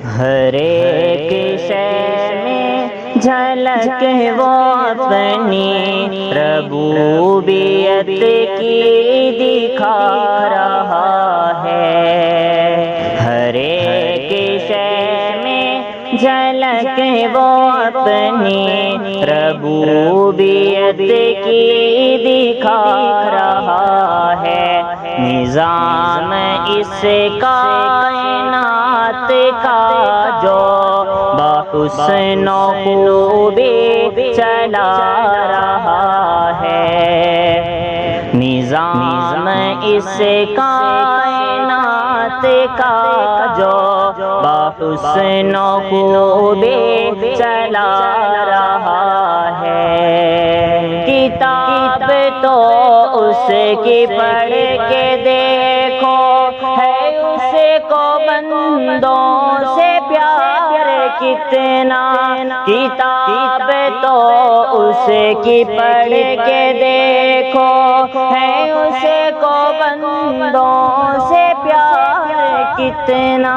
ہر ایک شے میں جھلک وہ اپنی ربوبیت کی دکھا رہا ہے۔ ہر ایک شے میں جھلک وہ اپنی ربوبیت کی دکھا رہا ہے۔ نظام اس کائنات کا جو بحسن و خوبی چلا رہا ہے۔ نظام اس کائنات کا جو بحسن و خوبی چلا رہا ہے۔ کتاب تو اس کی پڑھ کے دیکھو، ہے اس کو بندوں سے پیار کتنا۔ کتاب تو اس کی پڑھ کے دیکھو، ہے اس کو بندوں سے پیار کتنا۔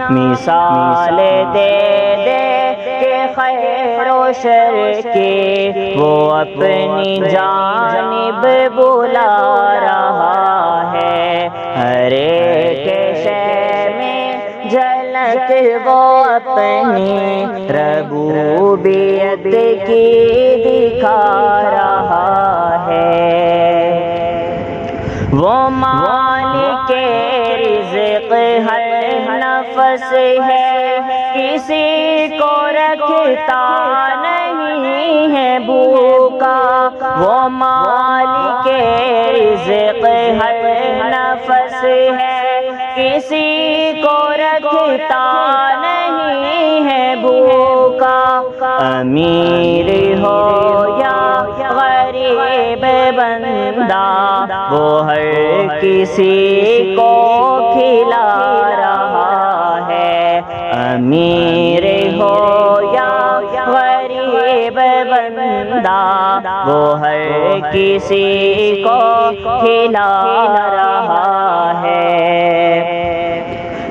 مثال دے دے کہ خیر و شر کی وہ اپنی جانب بلا رہا ہے۔ ہر ایک شے میں جھلک وہ اپنی ربوبیت کی دکھا رہا ہے۔ وہ مالک رزق ہر نفس ہے، کسی کو رکھتا نہیں ہے بھوکا۔ وہ مالک رزق ہر نفس ہے، کسی کو رکھتا نہیں ہے بھوکا۔ امیر ہو یا غریب بندہ، وہ ہر کسی کو کھلا رہا ہے۔ امیر ہو یا غریب بندہ، وہ ہر کسی کو کھلا رہا ہے۔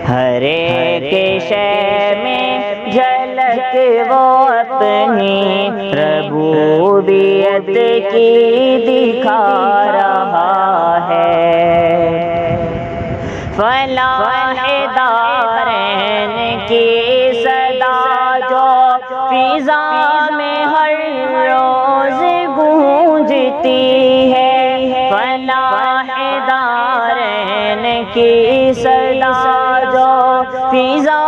ہر ایک شے میں جھلک وہ اپنی ربوبیت کی دکھا رہا ہے۔ فلاح دارین کی صدا جو فضا میں ہر روز گونجتی ہے۔ فلاح دارین کی صدا جو فضا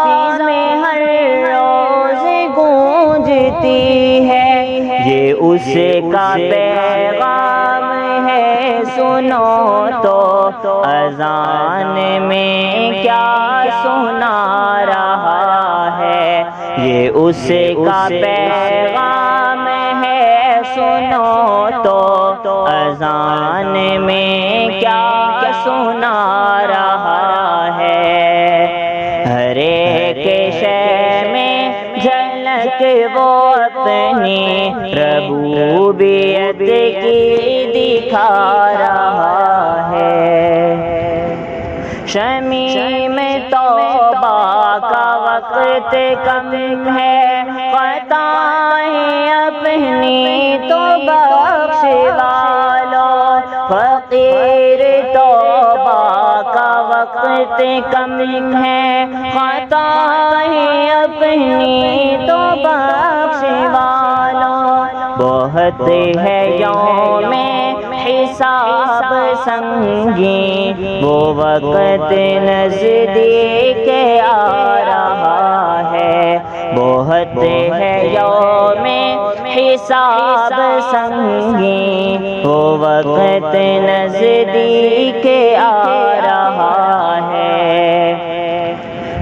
میں ہر روز گونجتی ہے، یہ اس کا پیغام ہے سنو تو اذان میں کیا سنا رہا ہے۔ یہ اس کا پیغام ہے سنو تو اذان میں کیا سنا رہا ہے۔ ہر ایک شے میں جھلک وہ اپنی ربوبیت کی دکھا رہا ہے۔ شمیم توبہ کا وقت کم ہے، خطائیں اپنی تو بخش والو۔ فقیر توبہ کا وقت کم ہے، خطائیں اپنی تو بخش والو۔ بہت ہے یوم حساب سنگین، وہ وقت نزدیک آ رہا ہے۔ بہت ہے یوم حساب سنگین، وہ وقت نزدیک آ رہا ہے۔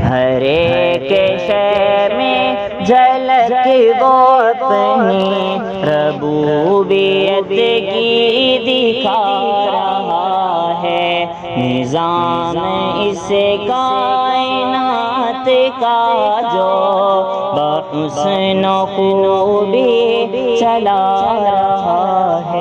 ہر ایک شے میں جھلک وہ اپنی ربوبیت کی دکھا رہا ہے۔ نظام اس کائنات کا جو بحسن و خوبی چلا رہا ہے۔